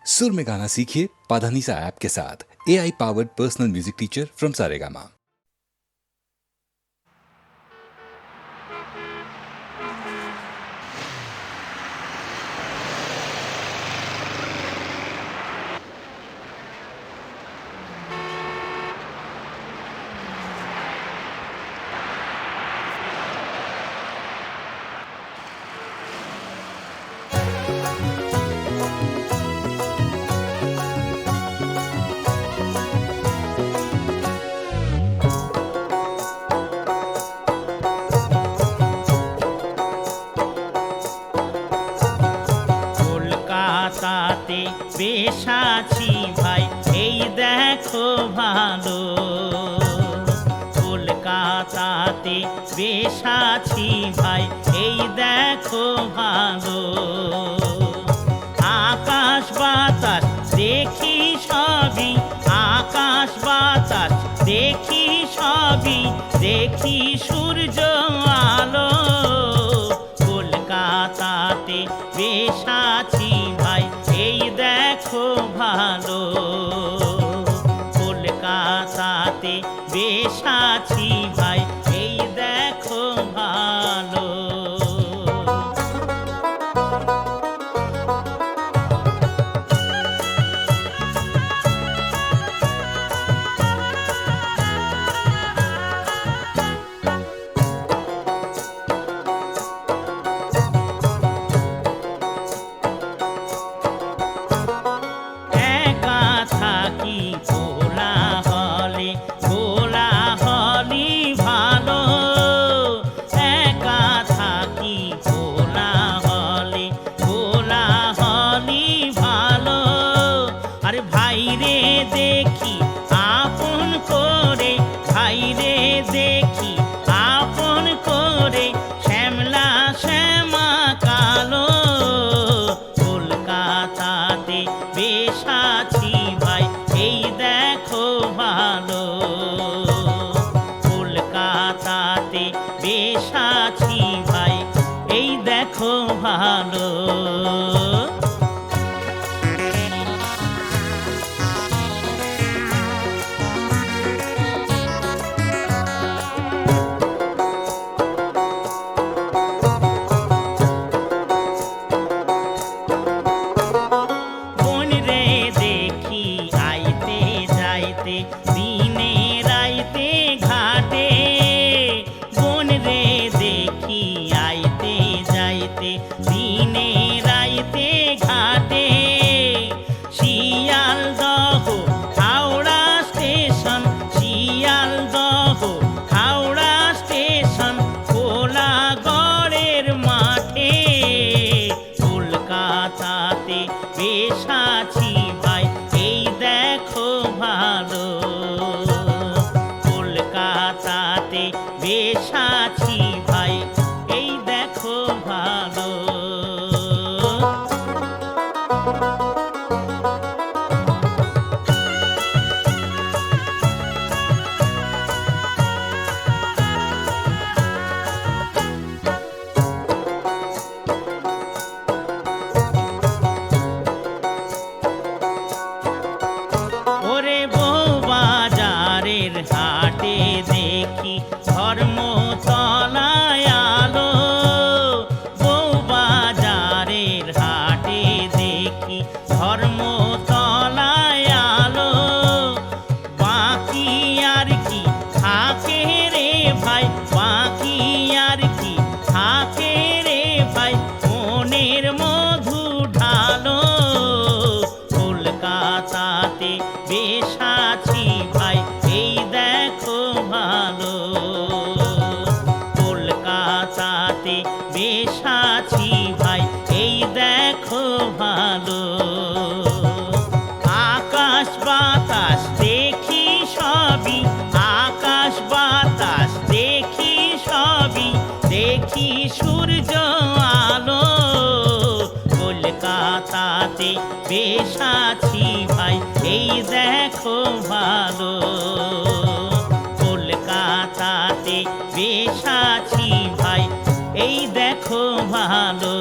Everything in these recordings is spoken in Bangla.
सुर में गाना सीखिए पाधानीसा ऐप के साथ। AI powered personal music teacher from Saregama. কলকাতাতে বেশ আছি ভাই, এই দেখো ভালো। কলকাতাতে বেশ আছি ভাই, এই দেখো ভালো। আকাশ বাতাস দেখি সবই, আকাশ বাতাস দেখি সবই, দেখি সূর্য আলো। কলকাতাতে বেশ আছি ভাই, এই দেখো ভালো। কলকাতাতে বেশ আছি ভাই, এই দেখো ভালো। দেখি আপন করে, ভাইরে দেখি আপন করে, শ্যামলা শ্যামা কালো। কলকাতাতে বেশ আছি ভাই, এই দেখো ভালো। কলকাতাতে বেশ আছি ভাই, এই দেখো ভালো। দিনে রাইতে ঘাটে, বোন রে দেখি আইতে যাইতে, দিনে রাইতে ঘাটে। শিয়ালদহ হাওড়া স্টেশন, শিয়ালদহ হাওড়া স্টেশন, কোলাগড়ের মাঠে। কলকাতাতে বেশ আছি ভাই, এই দেখো ভালো। কলকাতাতে বেশ আছি ভাই, এই দেখো ভালো। ওরে বউবাজারের হাটে দেখি ধর্মতলায় আলো। বউবাজারের হাটে দেখি ধর্মতলায় আলো। বাকি আর কি থাকে রে ভাই, বাকি আর কি থাকে রে ভাই, মনের মধু ঢালো। কলকাতাতে বেশ আছি ভাই, এই দেখো ভালো। কলকাতাতে বেশ আছি ভাই, এই দেখো ভালো। আকাশ বাতাস দেখি সবই, আকাশ বাতাস দেখি সবই, দেখি সূর্য আলো। কলকাতাতে বেশ আছি ভাই, এই দেখো ভালো। কলকাতাতে বেশ আছি ভাই, এই দেখো ভালো।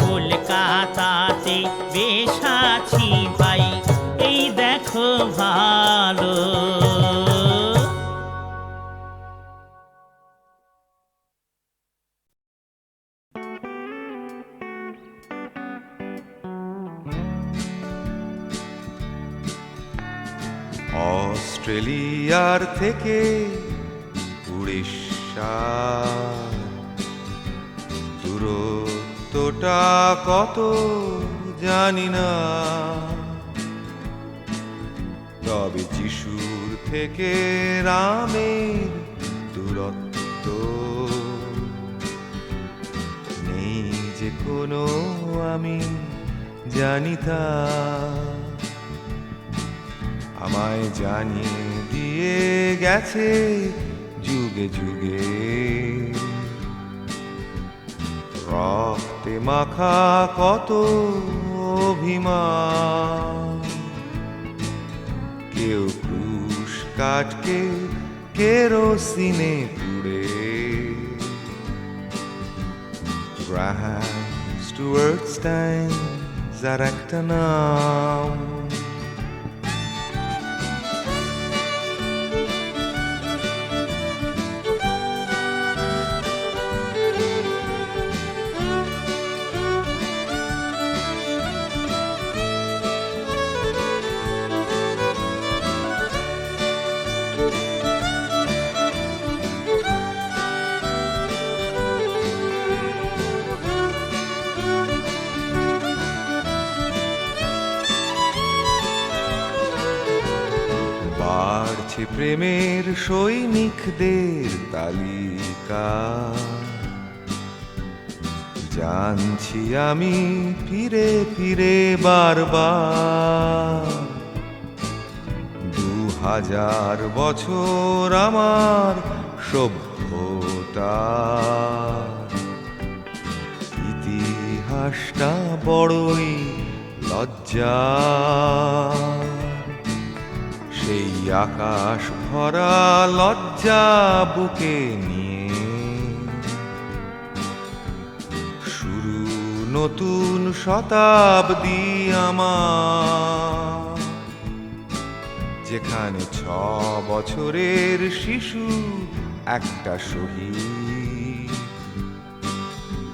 কলকাতাতে বেশ আছি ভাই, এই দেখো ভালো। অস্ট্রেলিয়ার থেকে উড়িষ্যা, দূরত্বটা কত জানি না, তবে যিশুর থেকে রামের দূরত্ব নেই যে কোনো, আমি জানি তা। আমায় জানিয়ে দিয়ে গেছে যুগে যুগে, রক্তে মাখা কত অভিমান। কেউ ক্রুশ কাটকে কেরোসিনে পুড়ে, গ্রাহাম স্টুয়ার্ট স্টাইনস আর একটা নাম। বাড়ছে প্রেমের সৈনিকদের তালিকা, জানছি আমি ফিরে ফিরে বারবার। 2000 বছর আমার সভ্যতা, ইতিহাসটা বড়ই লজ্জা। সেই আকাশ ভরা লজ্জা বুকে নিয়ে শুরু নতুন শতাব্দী আমার, যেখানে 6 বছরের শিশু একটা শহীদ,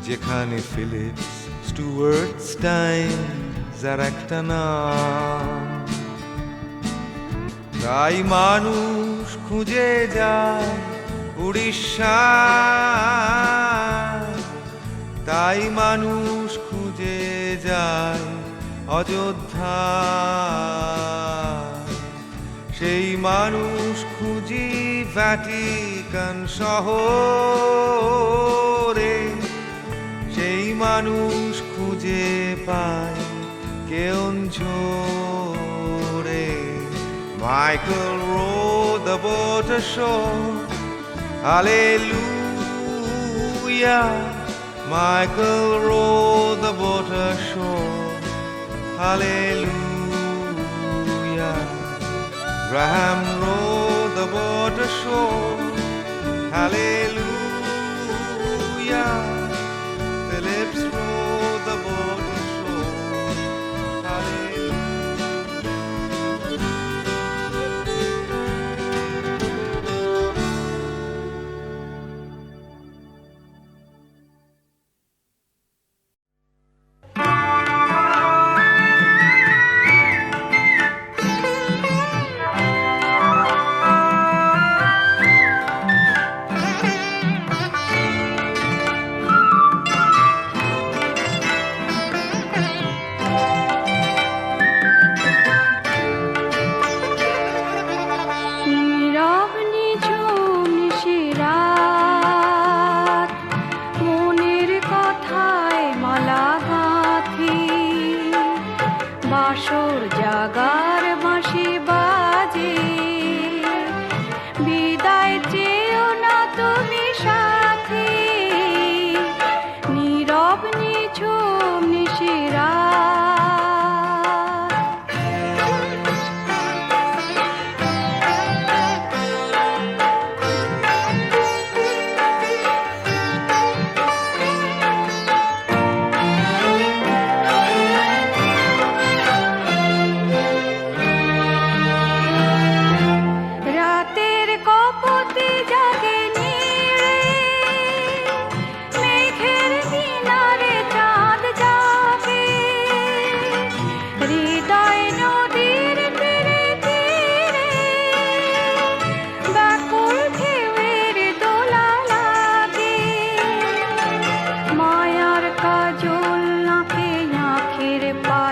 যেখানে ফিলিপস স্টুয়ার্ট স্টাইনস আর একটা নাম। তাই মানুষ খুঁজে যায় উড়িষ্যা, তাই মানুষ খুঁজে যায় অযোধ্যা। সেই মানুষ খুঁজি ভ্যাটিকান শহরে, সেই মানুষ খুঁজে পায় কেওনঝড়ে। Michael rowed the boat ashore, hallelujah. Michael rowed the boat ashore, hallelujah. Graham rowed the boat ashore, hallelujah. Phillips rowed the boat ashore, hallelujah. বাসর জাগার বাঁশি বাজে, বিদায় চেয়েও না তুমি সাথে, নীরব নিঝুম নিশিরাত।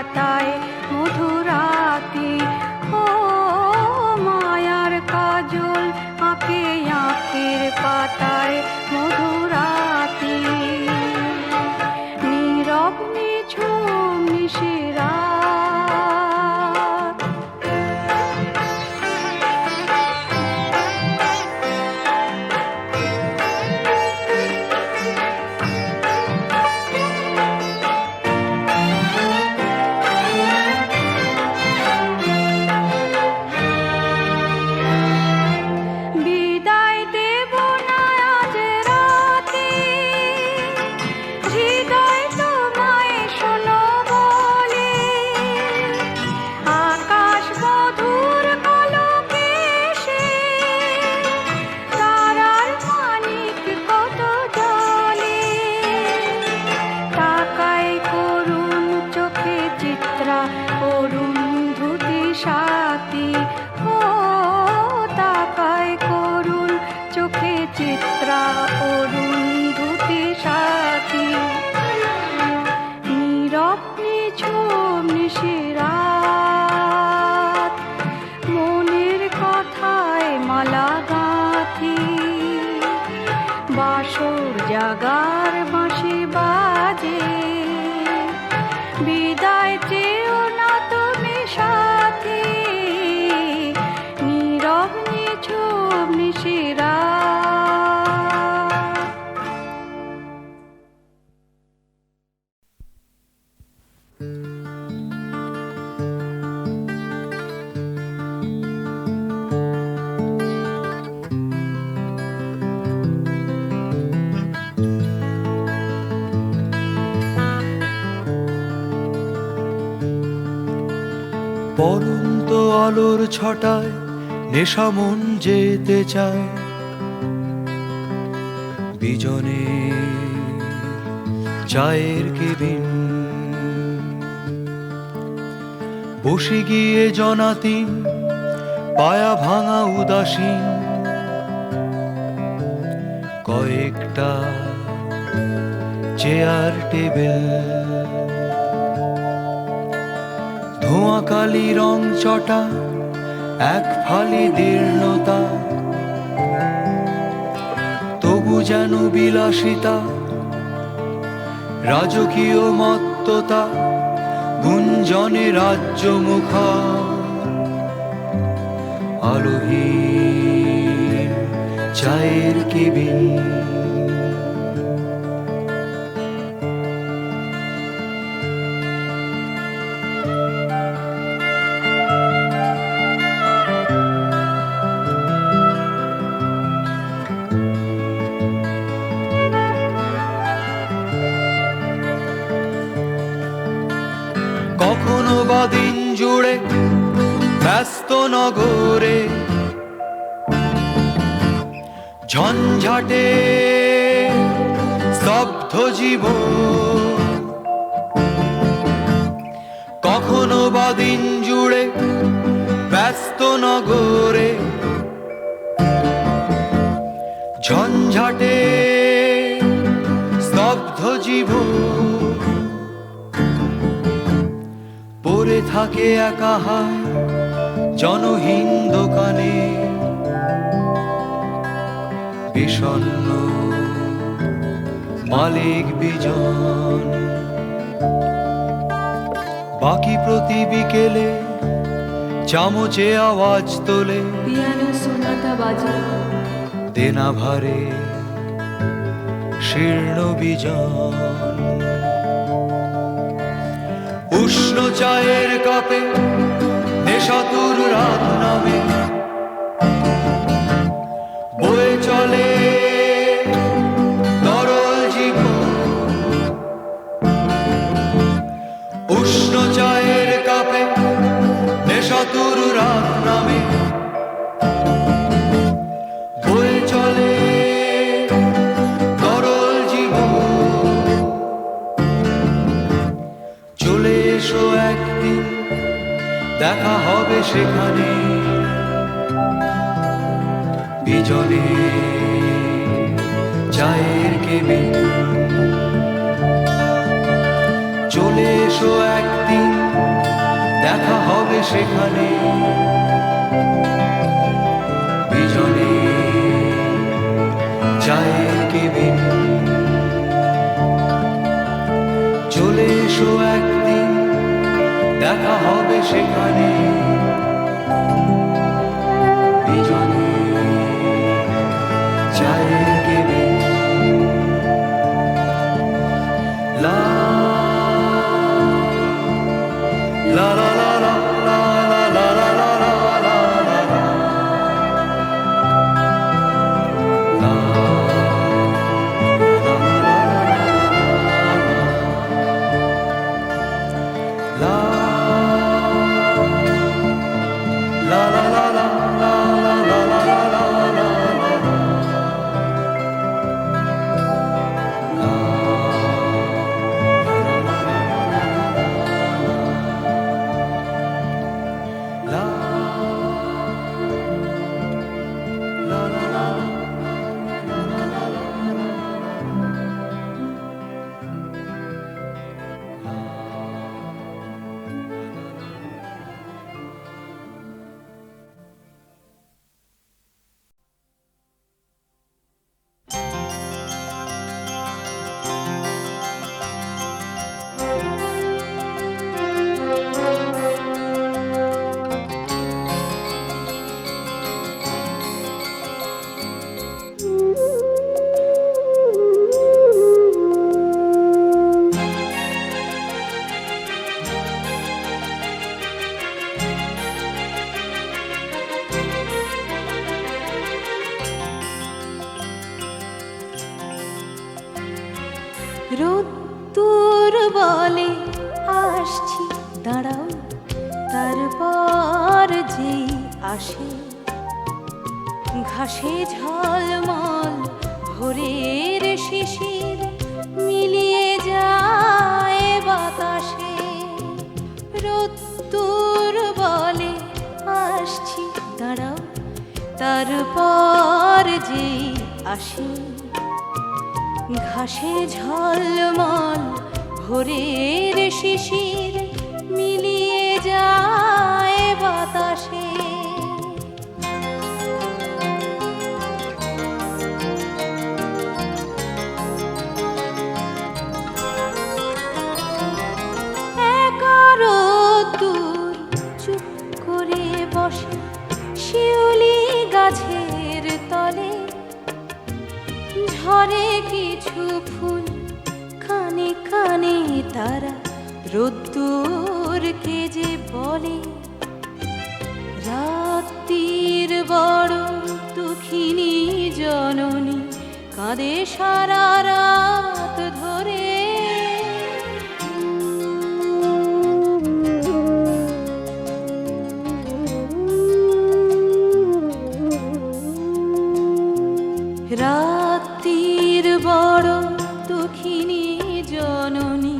পাতায় মধুরাতি, ও মায়ার কাজল আঁকে আঁকের পাতায় মধুরাতি, নীরব নিঝুম নিশিরাত। বিদায় দেব না আজ রাতে, হৃদয় তোমায় শোনো বলে, আকাশ মধুর কলকে সে, তারার মানিক কত জলে, তাকায় করুণ চোখে চিত্রা অরুন্ধুতি সাথী, ও তাকায় করুণ চোখে চিত্রা অরুন্ধুতি সাথী, নীরব নিঝুম নিশিরাত, মনের কথায় মালা গাঁথি, বাসর জাগার বাঁশি বাজে, বিদায় চেয়েও না তুমি সাথী, নীরব নিঝুম নিশিরাত। পরন্ত আলোর ছটায় নেশা মন যেতে চায়, বিজনে চায়ের কেবিন বসে গিয়ে জনাতিন পায়া ভাঙা উদাসীন, কয়েকটা চেয়ার টেবিল, ধোঁয়া কালি রং চটা এক ফালি দীর্ণতা, তবু যেন বিলাসিতা, রাজকীয় মত্ততা, গুঞ্জনে রাজ্য মুখা, আলোহীন চায়ের কেবিন। কখনো বা দিন জুড়ে ব্যস্ত নগরে, ঝঞ্ঝাটে স্তব্ধ জীবন, কখনো বা দিন জুড়ে ব্যস্ত নগরে, ঝঞ্ঝাটে স্তব্ধ জীবন, পড়ে থাকে একা হায় জনহীন দোকানে, বিষণ্ণ মালিক বিজন, বাকি প্রতি বিকেলে চামচে আওয়াজ তোলে, পিয়ানো সোনাটা বাজে, দেনা ভারে শীর্ণ বিজন, উষ্ণ চায়ের কাপে নেশাতুর রাত নামে, বয়ে চলে তরল জীবন, উষ্ণ চায়ের কাপে নেশাতুর রাত নামে, বয়ে চলে তরল জীবন। চলে এসো একদিন দেখা হবে সেখানে, বিজনে চায়ের কেবিন। চলে এসো একদিন দেখা হবে সেখানে বিজনে চায়ের কেবিন। চলে এসো একদিন, দেখা হবে সেখানে বিজনে চায়ের কেবিন। লা লা লা লা লা লা লা লা লা লা লা লা লা। রোদ্দুর বলে আসছি দাঁড়াও, তারপর যেই আসে ঘাসে ঝলমল ভোরের শিশির মিলিয়ে যায় বাতাসে। রোদ্দুর বলে আসছি দাঁড়াও, তারপর যেই আসে ঘাসে ঝলমল ভোরের শিশির মিলিয়ে যায় বাতাসে। একারো দূর চুপ করে বসে শিউলি গাছের তলে, ঝরে কিছু ফুল কানে কানে তারা রোদ্দুরকে যে বলে। রাত্রির বড় দুঃখিনী জননী কাঁদে সারা রাত ধরে। রাত্রির বড় দুঃখিনী জননী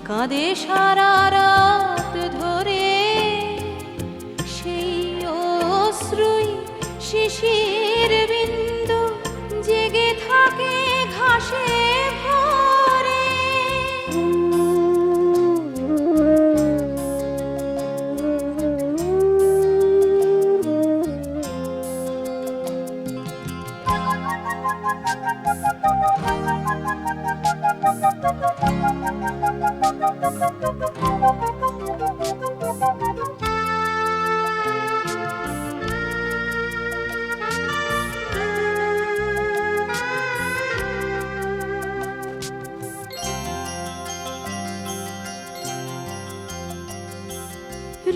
কাঁদে সারা রাত ধরে। সেই অশ্রুই শিশির বিন্দু জেগে থাকে ঘাসে ভরে।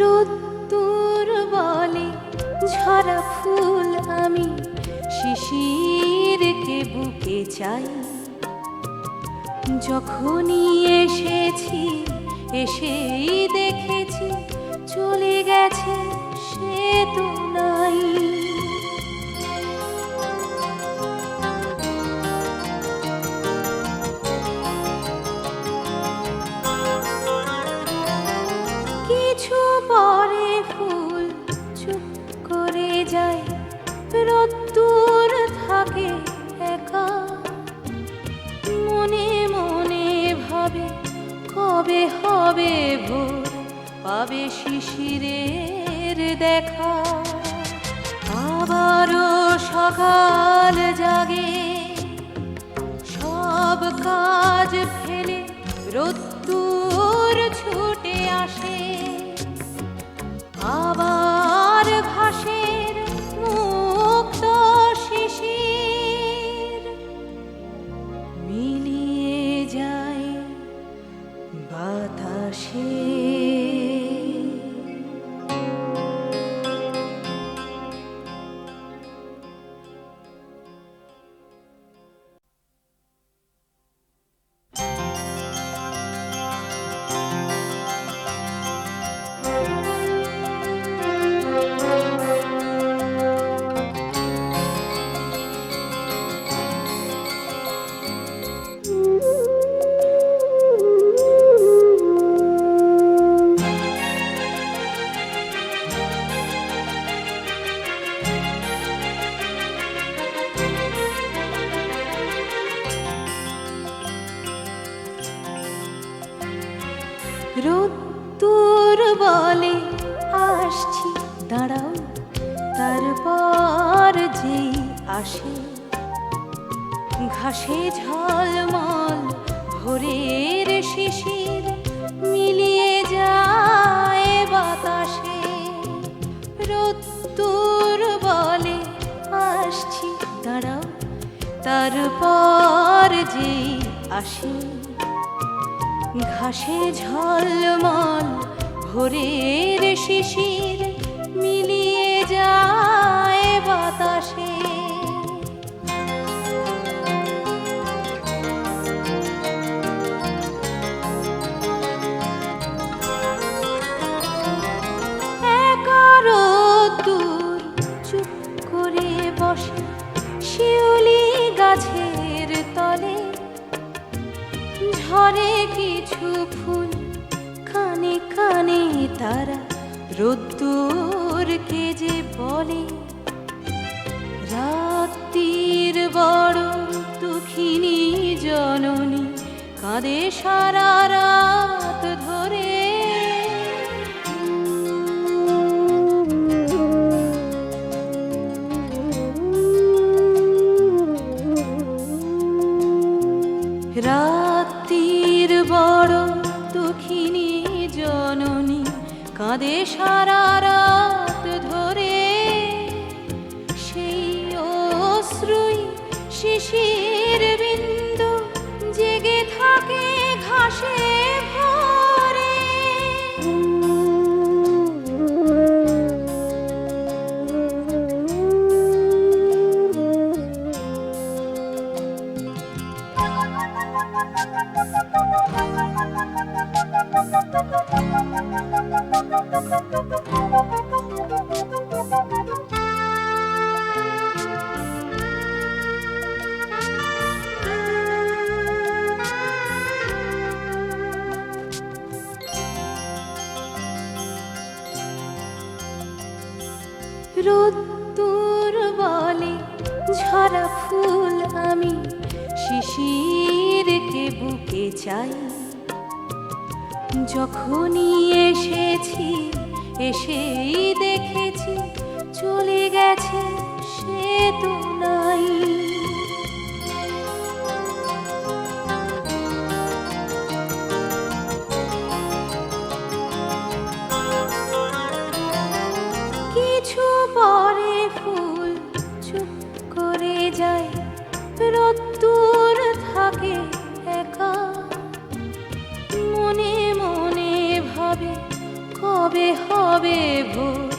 রোদ্দুর বলে ঝরা ফুল আমি শিশিরকে বুকে চাই। যখনই এসেছি এসেই দেখেছি চলে গেছে সে তো নাই। কিছু পরে ফুল চুপ করে যায়, রোদ্দুর থাকে একা। মনে মনে ভাবে কবে হবে ভোর, পাবে শিশিরের দেখা। আবারও সকাল জাগে, সব কাজ ফেলে রোদ্দুর ছুটে আসে। আবার ঘাসের মুক্ত শিশির মিলিয়ে যায় বাতাসে। রোদ্দুর বলে আসছি দাঁড়াও, তারপর যেই আসে ঘাসে ঝলমল ভোরের শিশির মিলিয়ে যায় বাতাসে। রোদ্দুর বলে আসছি দাঁড়াও, তারপর যেই আসে ঘাসে ঝলমল ভোরের শিশির মিলিয়ে যায় বাতাসে। একা রোদ্দুর চুপ করে বসে শিউলি গাছের তলে। ঝরে কিছু ফুল, কানে কানে তারা রোদ্দুরকে যে বলে। রাত্রির বড় দুঃখিনী জননী কাঁদে সারা রাত ধরে। রাত্রির বড় দুঃখিনী জননী কাঁদে সারা রাত ধরে। সেই অশ্রুই শিশির বিন্দু জেগে থাকে ঘাসে ভরে। রোদ্দুর বলে ঝরা ফুল আমি শিশিরকে বুকে চাই। যখনই এসেছি এসেই দেখেছি চলে গেছে সে তো নাই। কিছু পরে ফুল চুপ করে যায়, রোদ্দুর থাকে একা। মনে মনে ভাবে কবে হবে ভোর,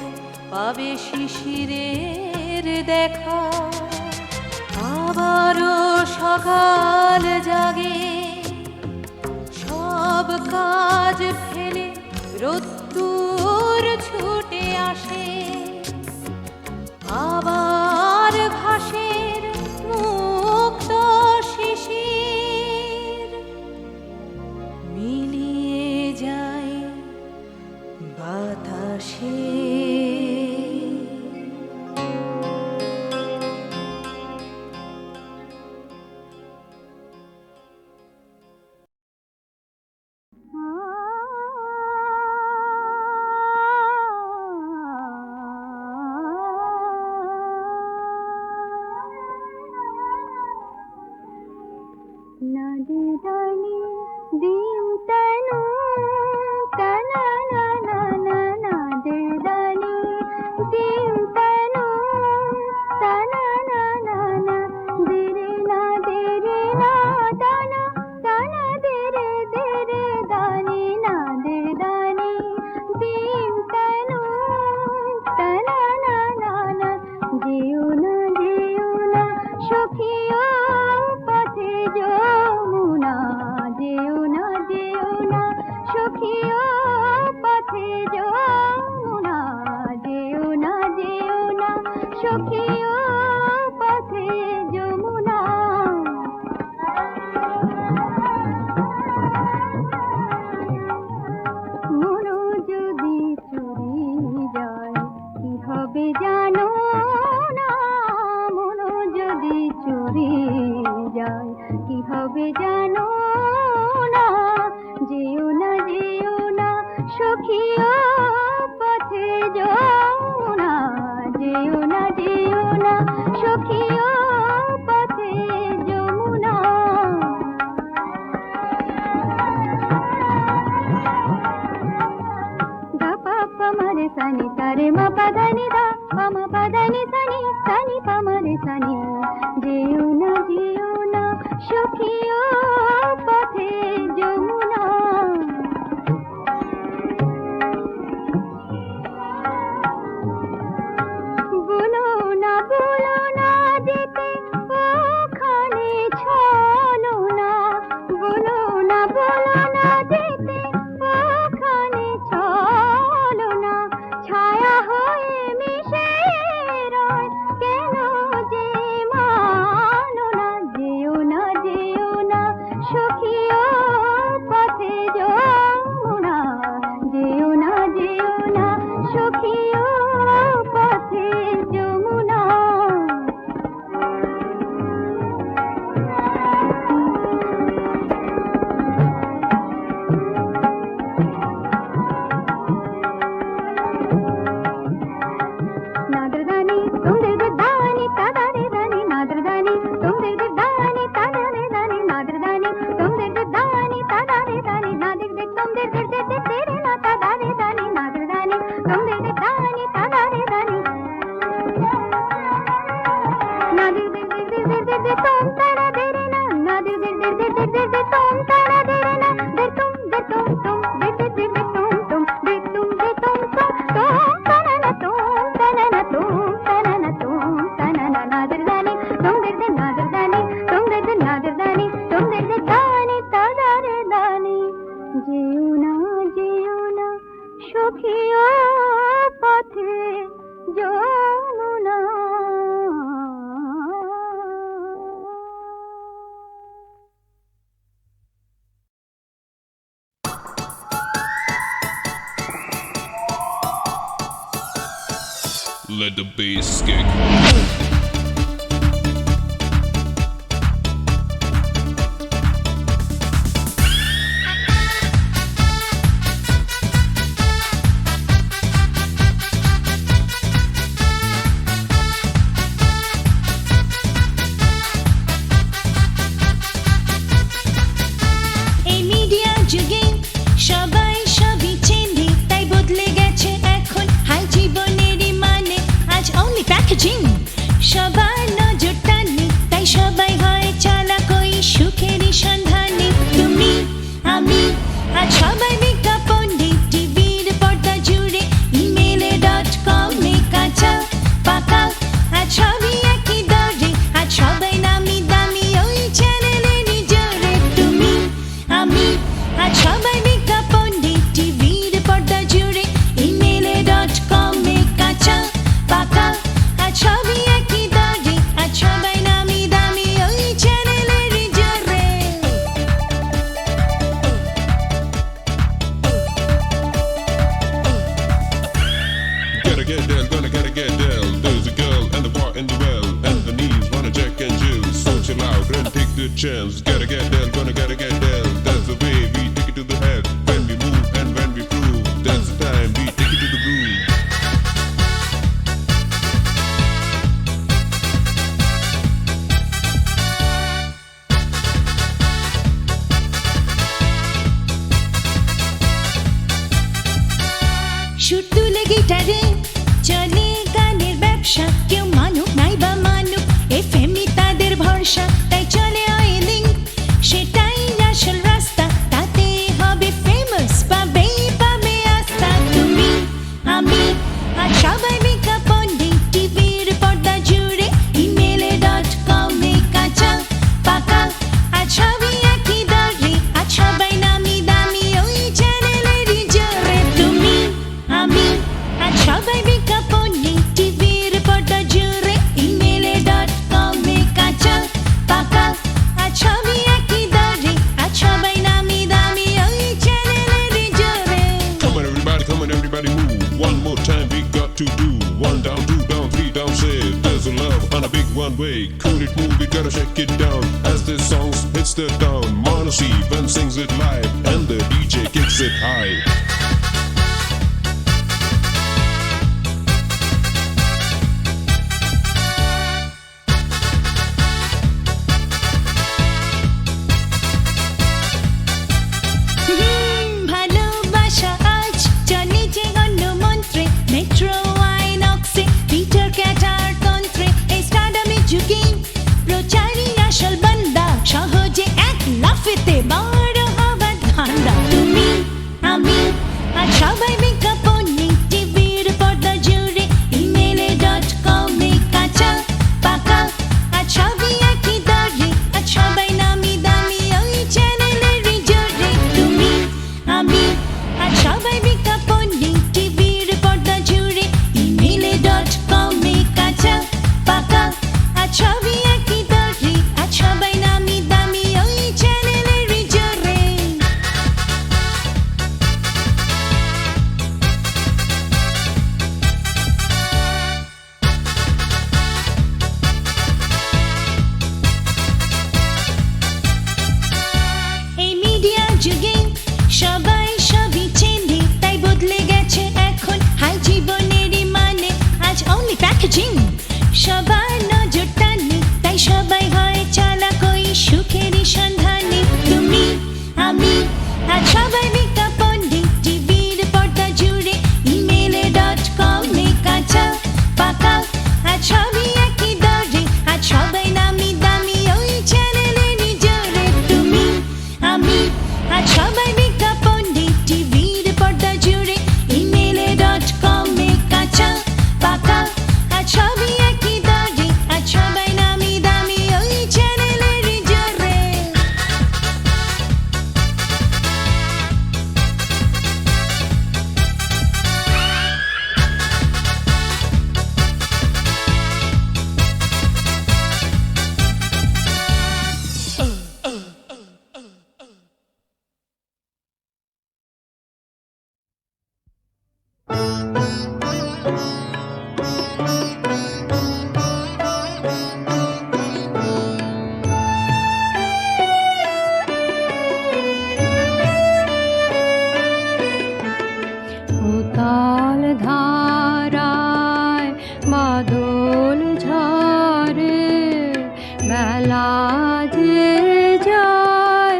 পাবে শিশিরের দেখা। আবারও সকাল জাগে, সব কাজ ফেলে রোদ্দুর ছুটে আসে। আবার ঘাসের মুক্ত শিশির মিলিয়ে যায় বাতাসে। সখিও পথে যমুনা মনো যদি চুরি যায় কি হবে জানো না মনো যদি চুরি যায় কি হবে জানো না যেও না সখিও পথে যমুনা যেও না সখিও পথে যমুনা পমরে সনি তারে মা পদানি দা পম পদানি সনি সনি পমরে সনি যেও না সখিও পথে যমুনা বলো না যেতে ওখানে ছলো না বলো না যেতে ওখানে ছলো না ছায়া হয়ে মিশে রয় কেন যে মানো না যেও না সখিও পথে যমুনা যেও না সখিও পথে যমুনা নাদরদানি তুমদের দানি তাদারে দানি নাদরদানি তুমদের দানি তাদারে দানি নাদরদানি তুমদের দানি তাদারে দানি নাদের তুমদের তেরে না তাদারে দানি নাদরদানি তুমদের দানি তাদারে দানি নাদের তুম তারা দেরে না নাদের তুম তারা দেরে না দে তুম তুম দে তুম তানা তুম তানা নাদরদানি তুমদের নাদরদানি তুমদের দানি তাদারে দানি যেও না সখিও পথে Jamuna Let the bass kick. এই মিডিয়া যুগে সবাই সবই চেনে তাই বদলে গেছে এখন হাই জীবনেরই মানে আজ only packaging সবার নজর টানে তাই সবাই হয় চালাক ওই সুখেরই সন্ধানে তুমি আমি আজ সবাই বিজ্ঞাপনে টিভির পর্দা জুড়ে ইমেলে .com-এ কাঁচা পাকা আজ সবই একই দরে আজ সবাই নামি দামি ওই চ্যানেলেরই জোরে তুমি আমি আজ সবাই বিজ্ঞাপনে টিভির পর্দা জুড়ে ইমেলে .com-এ কাঁচা পাকা আজ সবই একই দরে আজ সবাই নামি দামি ওই চ্যানেলেরই জোরে Gotta get down, gotta get down. There's a girl and the bar in the well, and the knees wanna Jack and Jill. So chill out and take the chance. Gotta get down, gotta get down. That's the way we take it to the head. When we move and when we prove, that's the time we take it to the groove. সুর তুলে গিটারে চলে গানের ব্যবসা কেউ মানুক নাই বা মানুক এফএমই তাদের ভরসা তাই চলে অয়েলিং সেটাই আসল রাস্তা তাতে হবে ফেমাস পাবে আস্থা তুমি আমি আর সবাই বিজ্ঞাপনে টিভির পর্দা জুড়ে ইমেলে .com-এ কাঁচা পাকা আজ সবই একই দরে আজ সবাই নামি দামি ওই চ্যানেলেরই জোরে তুমি আমি আজ সবাই বিজ্ঞাপনে টিভির পর্দা জুড়ে to do. One down, two down, three down, say there's a love on a big one way. Cool it, move it, gotta shake it down. As this song hits the town, Monacy then sings it live, and the DJ kicks it high. ভালোবাসা আজ চলে যে অন্য মন্ত্রে মেট্রো আইনক্সে পিটার ক্যাটার তন্ত্রে এই স্টারডমের যুগে প্রচারী আসল বান্দা সহজে এক লাফেতে বড় হবার ধান্দা তুমি আমি আর সবাই বিজ্ঞাপনে টিভির পর্দা জুড়ে ইমেলে .com-এ কাঁচা পাকা আর সবই একই দরে আর সবাই নামি দামি ওই চ্যানেলেরই জোরে তুমি আমি আর সবাই বিজ্ঞাপনে টিভির পর্দা জুড়ে ইমেলে .com-এ কাঁচা পাকা আর সবই একই দরে আর সবাই নামি দামি ওই চ্যানেলেরই জোরে এই মিডিয়া যুগে সবাই সবই চেনে তাই বদলে গেছে এখন হাই জীবনেরই মানে আজ অনলি প্যাকেজিং সবার নজর টানে তাই সবাই হয় চালাক ওই সুখেরই সন্ধানে তুমি আমি আর সবাই বিজ্ঞাপনে টিভির পর্দা জুড়ে ইমেলে .com-এ কাঁচা পাকা আর সবই একই দরে আর সবাই নামি দামি ওই চ্যানেলেরই জোরে তুমি আমি আর সবাই বিজ্ঞাপনে টিভির পর্দা জুড়ে ইমেলে .com-এ কাঁচা পাকা আর সবই একই দরে আর সবাই নামি দামি ওই চ্যানেলেরই জোরে উতাল ধারায় বাদল ঝরে বেলা যে যায়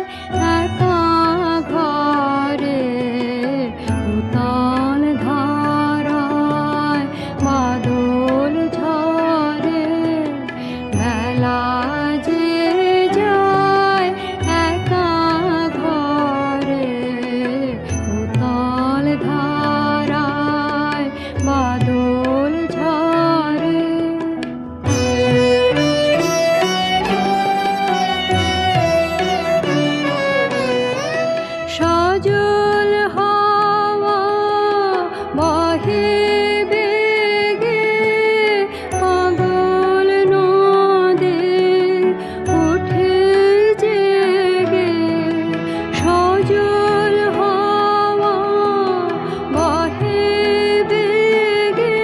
একা ঘরে উতাল ধারায় বাদল ঝরে বেলা যে যায় একা ঘরে উতাল ধারায় বাদল ঝরে সজল হাওয়া বহে বেগে পাগল নদে উঠে জেগে সজল হাওয়া বহে বেগে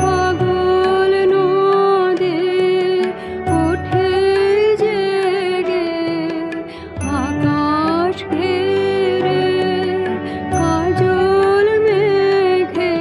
পাগল নদে উঠে জেগে আকাশ ঘেরে কাজল মেঘে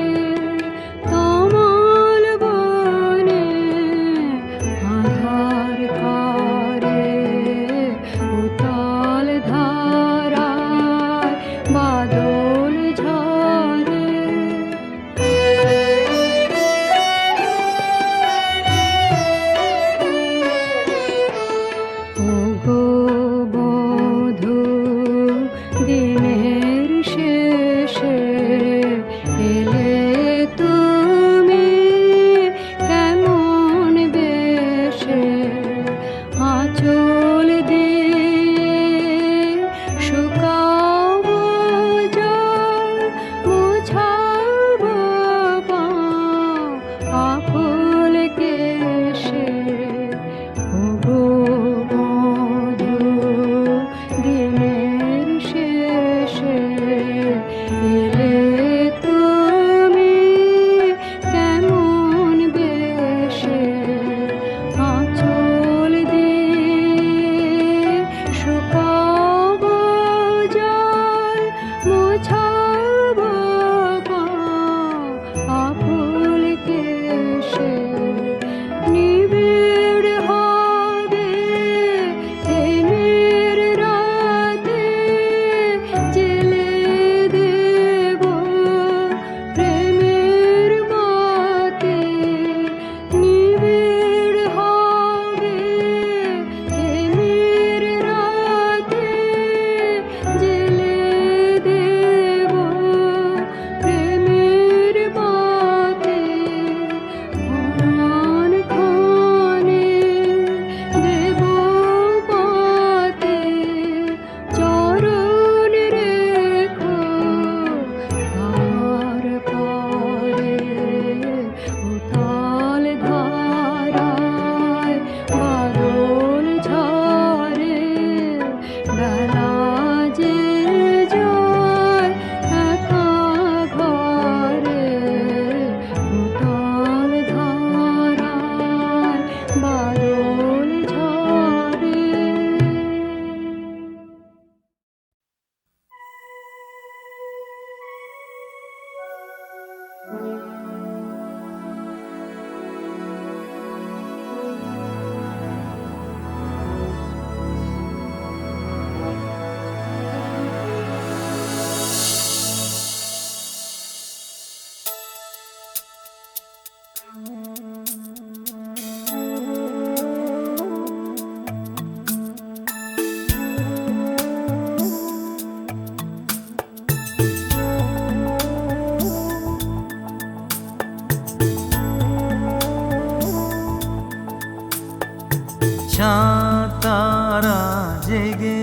চাঁদ তারা জেগে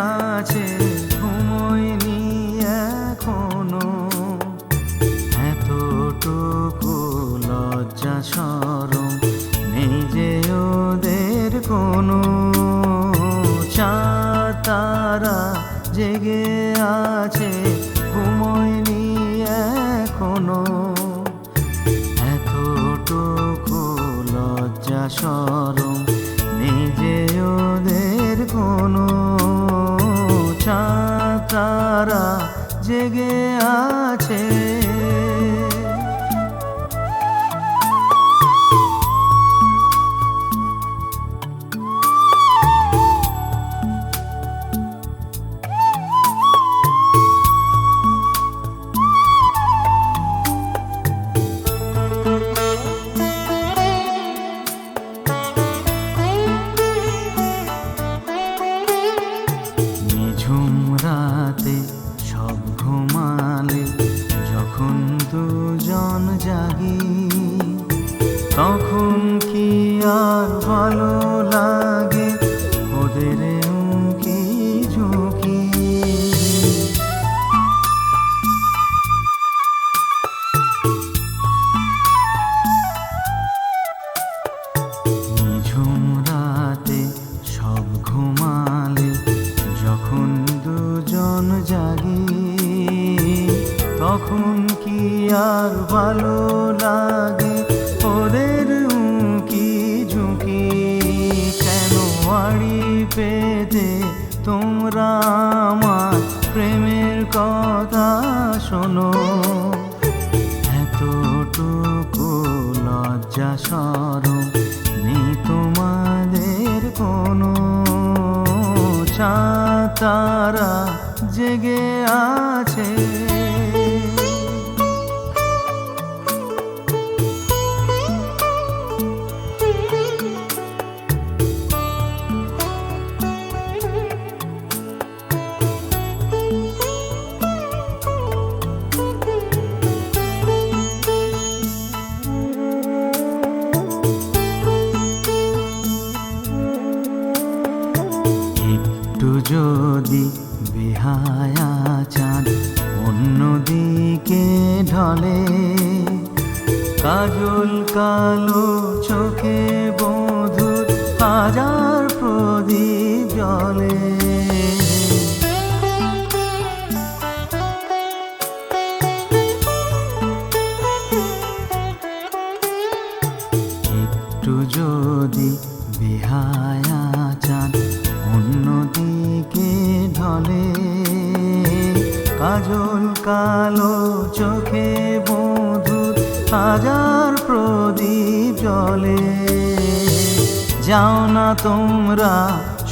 আছে ঘুমোয়নি এখনো, এতটুকু লজ্জা শরম নেই যে ওদের কোনো। চাঁদ তারা জেগে আছে ঘুমোয়নি এখনো, এতটুকু লজ্জা শরম নিজে ওদের কোনো। চাঁদ তারা জেগে আছে। নিঝুম রাতে সব ঘুমালে যখন দুজন জাগি, তখন কি আর ভালো লাগে ওদের উঁকি ঝুঁকি। নিঝুম রাতে সব ঘুমালে যখন দুজন জাগি, তখন কি আর ভালো লাগে ওদের উঁকি ঝুঁকি। কেন আড়ি পেতে তোমরা আমার প্রেমের কথা শোনো, এতটুকু লজ্জা শরম নেই তোমাদের কোনো। চাঁদ তারা জেগে আছে। একটু যদি বেহায়া চাঁদ অন্যদিকে ঢলে, কাজল কালো চোখে বধূর হাজার প্রদীপ জ্বলে। একটু যদি বেহায়া চাঁদ অন্যদিকে ঢলে, কাজল কালো চোখে বধূর হাজার প্রদীপ জ্বলে। যাও না তোমরা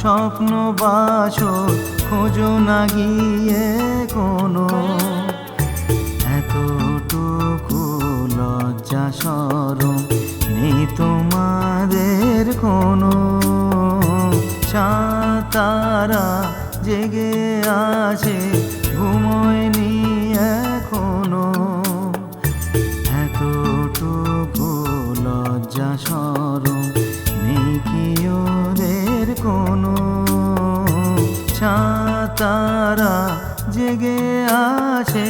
স্বপ্ন বাসর খোঁজো না গিয়ে কোনো, এতটুকু লজ্জা শরম নেই তোমাদের কোনো। চাঁদ তারা জেগে আছে ঘুমোয়নি এখনো, এতটুকু লজ্জা শরম নেই কি ওদের কোনো। চাঁদ তারা জেগে আছে।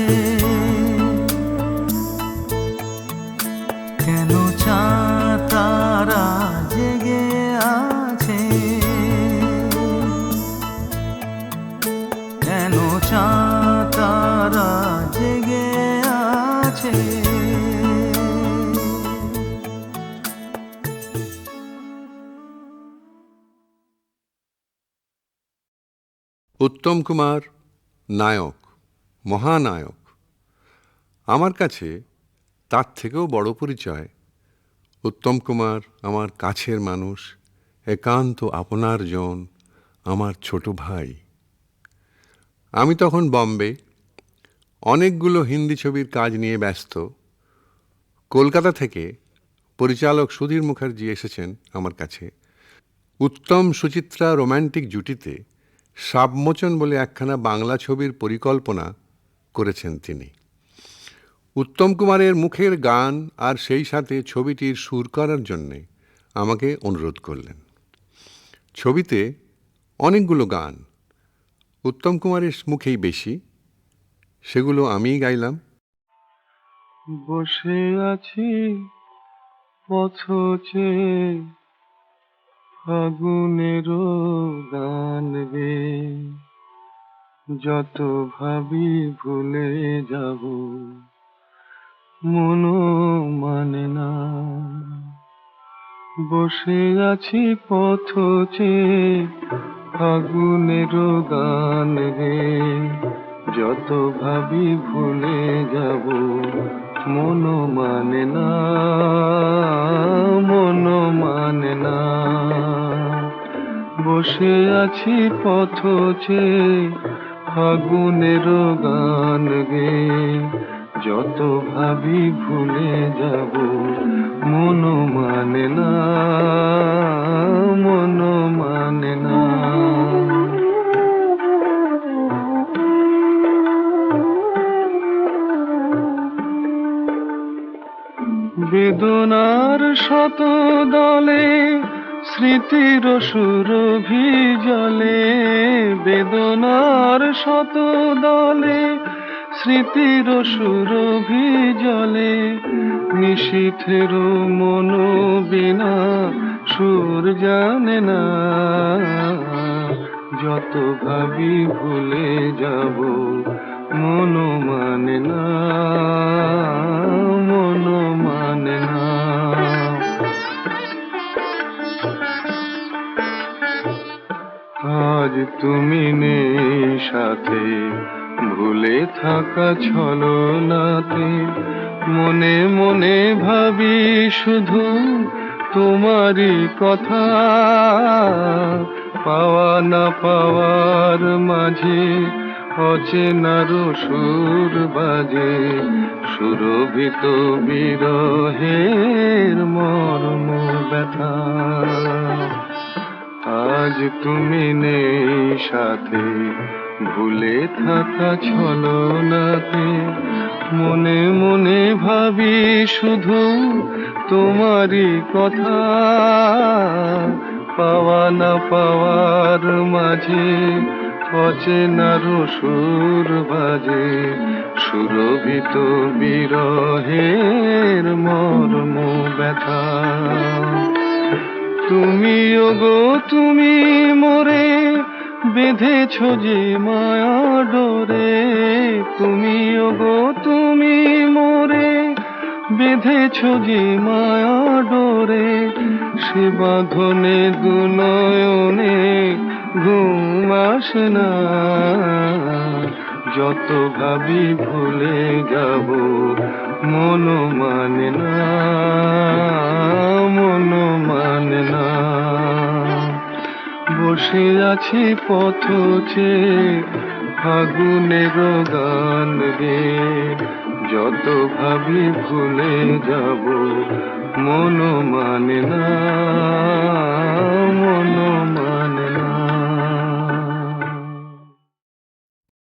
কেন চাঁদ তারা জেগে আছে, কেন চাঁদ তারা জেগে আছে। উত্তম কুমার নায়ক, মহানায়ক। আমার কাছে তার থেকেও বড় পরিচয় উত্তম কুমার আমার কাছের মানুষ, একান্ত আপনার জন, আমার ছোট ভাই। আমি তখন বম্বে অনেকগুলো হিন্দি ছবির কাজ নিয়ে ব্যস্ত। কলকাতা থেকে পরিচালক সুধীর মুখার্জি এসেছেন আমার কাছে। উত্তম সুচিত্রা রোম্যান্টিক জুটিতে সাবমোচন বলে একখানা বাংলা ছবির পরিকল্পনা করেছেন তিনি। উত্তম কুমারের মুখের গান আর সেই সাথে ছবিটির সুর করার জন্যে আমাকে অনুরোধ করলেন। ছবিতে অনেকগুলো গান উত্তম কুমারের মুখেই বেশি, সেগুলো আমিই গাইলাম। বসে আছি পথ চেয়ে ফাগুনেরও গান গে, যত ভাবি ভুলে যাব মনো মানে না। বসে আছি পথ চেয়ে ফাগুনেরও গান গে, যত ভাবি ভুলে যাব মনো মানে না, মনো মানে না। বসে আছি পথ চেয়ে ফাগুনেরও গান গে, যত ভাবি ভুলে যাব মনো মানে না, মনো মানে না। বেদনার শত দলে স্মৃতির সুরভি জলে, বেদনার শত দলে স্মৃতির সুরভি জলে, নিশীথের মন বিনা সুর জানে না, যত ভাবি ভুলে যাব মনো মানে না, মনো মানে না। আজ তুমি নেই সাথে, ভুলে থাকা ছলনাতে, মনে মনে ভাবি শুধু তোমারই কথা, পাওয়া না পাওয়ার মাঝে অচেনার সুর বাজে, সুরভিত বিরহের মর্ম ব্যথা। আজ তুমি নেই সাথে, ভুলে থাকা ছলনাতে, মনে মনে ভাবি শুধু তোমারই কথা, পাওয়া না পাওয়ার মাঝে অচেনার সুর বাজে, সুরভিত বিরহের মর্ম ব্যথা। তুমি ওগো তুমি মোরে বেঁধেছ যে মায়া ডোরে, তুমি ওগো তুমি মোরে বেঁধেছ যে মায়া ডোরে, সে বাঁধনে দুনয়নে ঘুম আসে না, যত ভাবি ভুলে যাব মনো মানে না, মনো মানে না। বসে আছি পথ চেয়ে ফাগুনের গান গে, যত ভাবি ভুলে যাব মনো মানে না,